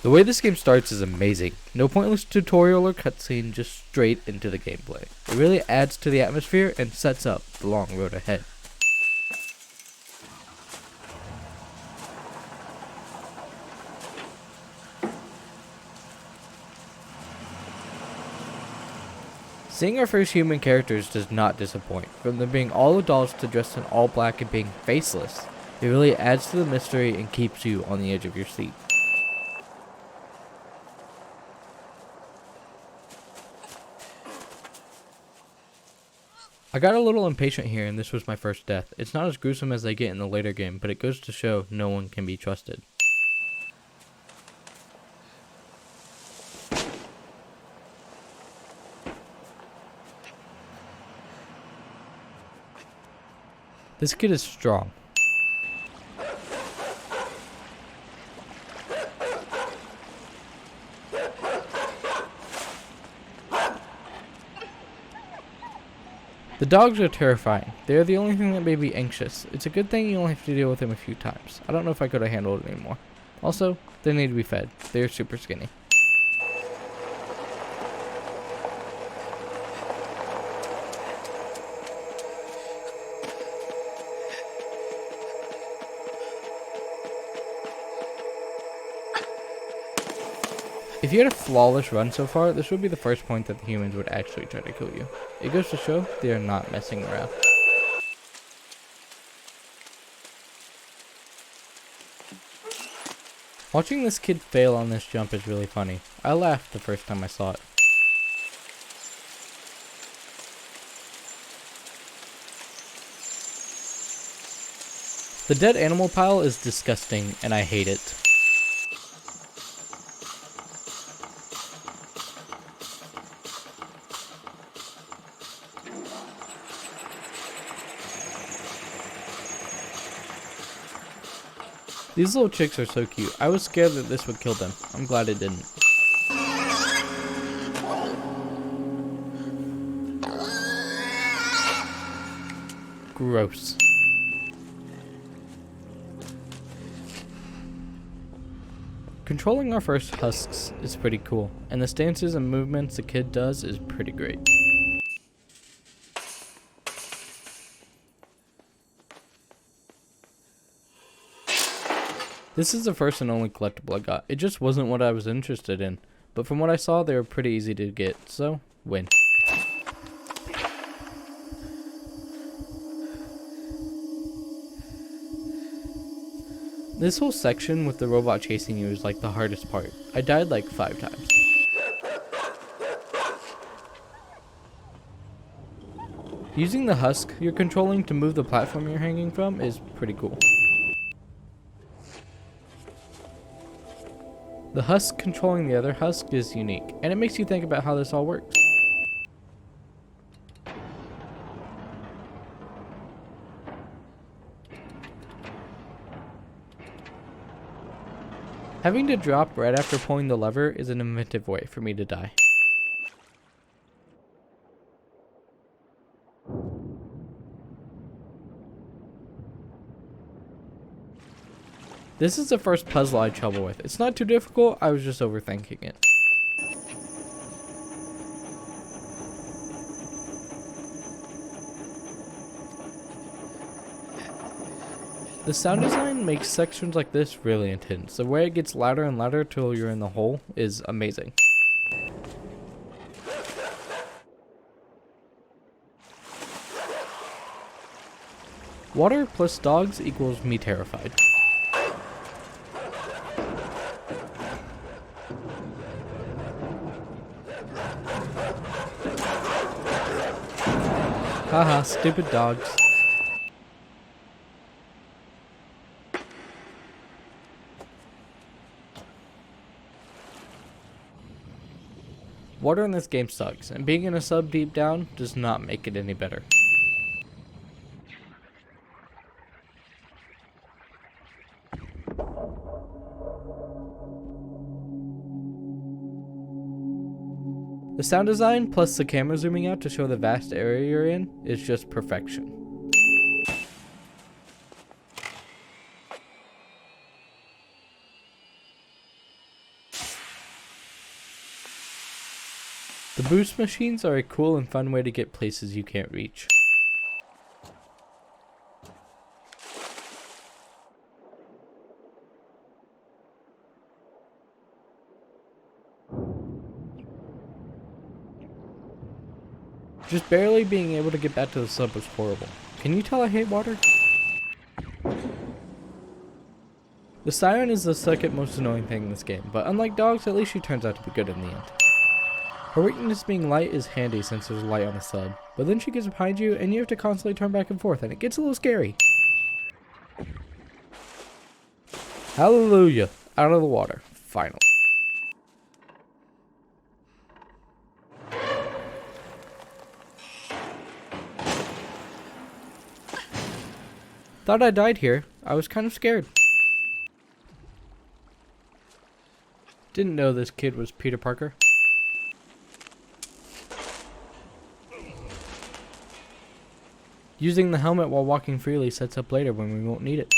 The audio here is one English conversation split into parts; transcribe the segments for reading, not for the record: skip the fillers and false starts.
The way this game starts is amazing. No pointless tutorial or cutscene, just straight into the gameplay. It really adds to the atmosphere and sets up the long road ahead. Seeing our first human characters does not disappoint. From them being all adults to dressed in all black and being faceless, it really adds to the mystery and keeps you on the edge of your seat. I got a little impatient here and this was my first death. It's not as gruesome as they get in the later game, but it goes to show no one can be trusted. This kid is strong. The dogs are terrifying. They are the only thing that made me anxious. It's a good thing you only have to deal with them a few times. I don't know if I could have handled it anymore. Also, they need to be fed. They are super skinny. If you had a flawless run so far, this would be the first point that the humans would actually try to kill you. It goes to show they are not messing around. Watching this kid fail on this jump is really funny. I laughed the first time I saw it. The dead animal pile is disgusting and I hate it. These little chicks are so cute. I was scared that this would kill them. I'm glad it didn't. Gross. Controlling our first husks is pretty cool, and the stances and movements the kid does is pretty great. This is the first and only collectible I got. It just wasn't what I was interested in, but from what I saw they were pretty easy to get, so win. This whole section with the robot chasing you is like the hardest part. I died like 5 times. Using the husk you're controlling to move the platform you're hanging from is pretty cool. The husk controlling the other husk is unique, and it makes you think about how this all works. Having to drop right after pulling the lever is an inventive way for me to die. This is the first puzzle I had trouble with. It's not too difficult, I was just overthinking it. The sound design makes sections like this really intense. The way it gets louder and louder till you're in the hole is amazing. Water plus dogs equals me terrified. Haha, stupid dogs. Water in this game sucks, and being in a sub deep down does not make it any better. The sound design plus the camera zooming out to show the vast area you're in is just perfection. The boost machines are a cool and fun way to get places you can't reach. Just barely being able to get back to the sub was horrible. Can you tell I hate water? The siren is the second most annoying thing in this game, but unlike dogs, at least she turns out to be good in the end. Her weakness being light is handy since there's light on the sub, but then she gets behind you and you have to constantly turn back and forth and it gets a little scary. Hallelujah! Out of the water. Finally. Thought I died here. I was kind of scared. Didn't know this kid was Peter Parker. Using the helmet while walking freely sets up later when we won't need it.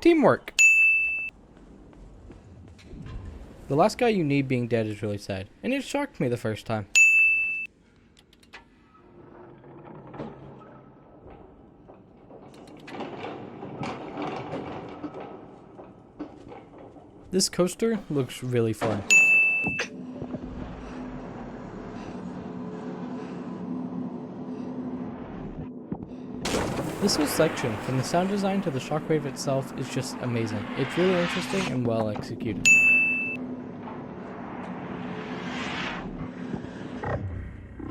Teamwork! The last guy you need being dead is really sad, and it shocked me the first time. This coaster looks really fun. This whole section, from the sound design to the shockwave itself, is just amazing. It's really interesting and well executed.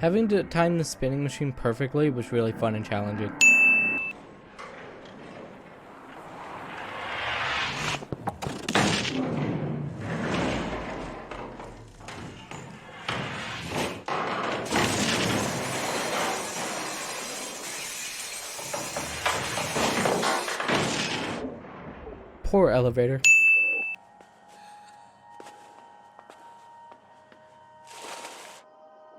Having to time the spinning machine perfectly was really fun and challenging. Poor elevator.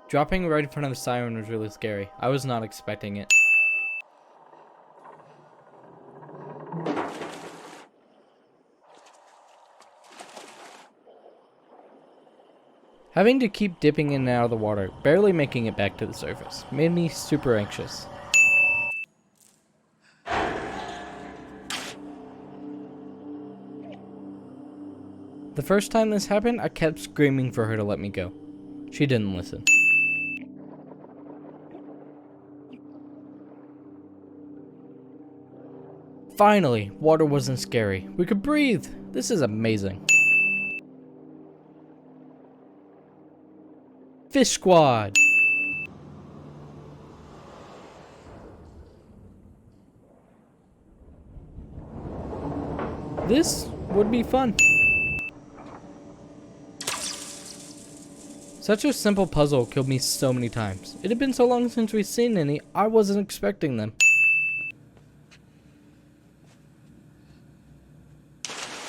Dropping right in front of the siren was really scary. I was not expecting it. Having to keep dipping in and out of the water, barely making it back to the surface, made me super anxious. The first time this happened, I kept screaming for her to let me go. She didn't listen. Finally, water wasn't scary. We could breathe. This is amazing. Fish Squad. This would be fun. Such a simple puzzle killed me so many times. It had been so long since we'd seen any, I wasn't expecting them.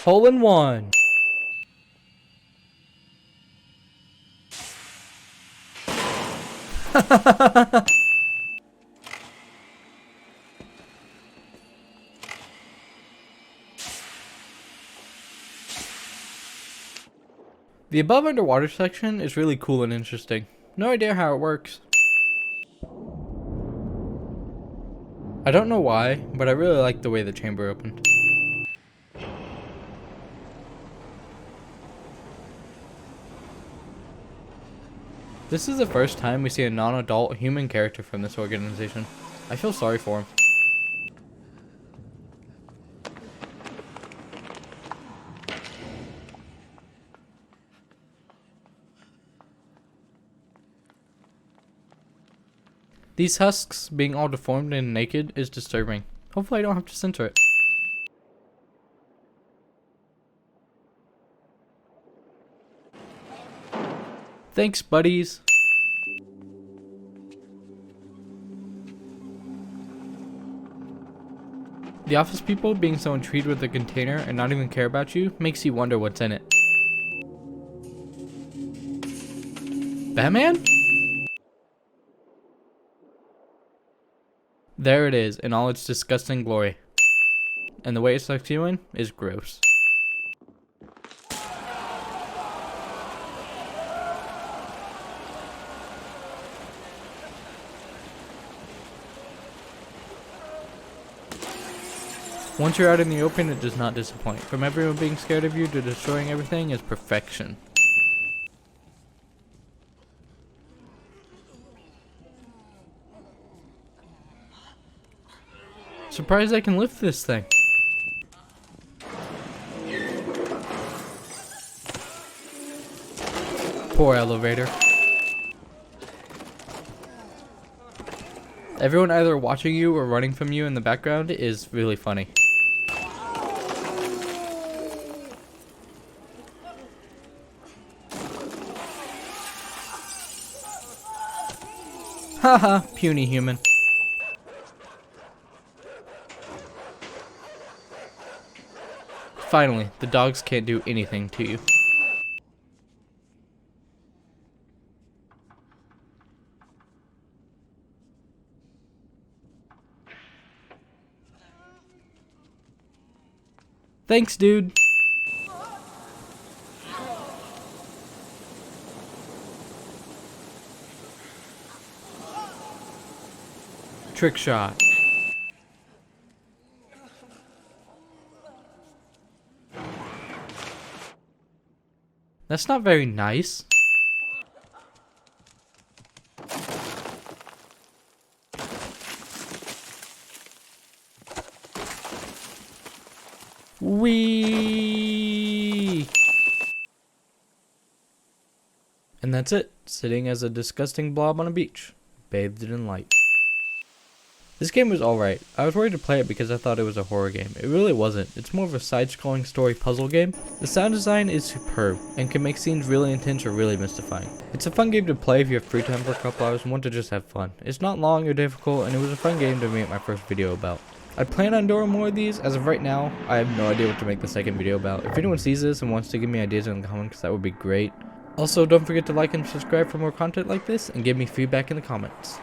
Hole in one. The above underwater section is really cool and interesting. No idea how it works. I don't know why, but I really like the way the chamber opened. This is the first time we see a non-adult human character from this organization. I feel sorry for him. These husks being all deformed and naked is disturbing. Hopefully I don't have to censor it. Thanks, buddies. The office people being so intrigued with the container and not even care about you makes you wonder what's in it. Batman? There it is in all its disgusting glory. And the way it sucks you in is gross. Once you're out in the open, it does not disappoint. From everyone being scared of you to destroying everything is perfection. Surprised I can lift this thing. Poor elevator. Everyone either watching you or running from you in the background is really funny. Haha, puny human. Finally, the dogs can't do anything to you. Thanks, dude. Trick shot. That's not very nice. Wee. And that's it. Sitting as a disgusting blob on a beach, bathed in light. This game was alright. I was worried to play it because I thought it was a horror game. It really wasn't. It's more of a side-scrolling story puzzle game. The sound design is superb and can make scenes really intense or really mystifying. It's a fun game to play if you have free time for a couple hours and want to just have fun. It's not long or difficult, and it was a fun game to make my first video about. I plan on doing more of these. As of right now, I have no idea what to make the second video about. If anyone sees this and wants to give me ideas in the comments, that would be great. Also, don't forget to like and subscribe for more content like this and give me feedback in the comments.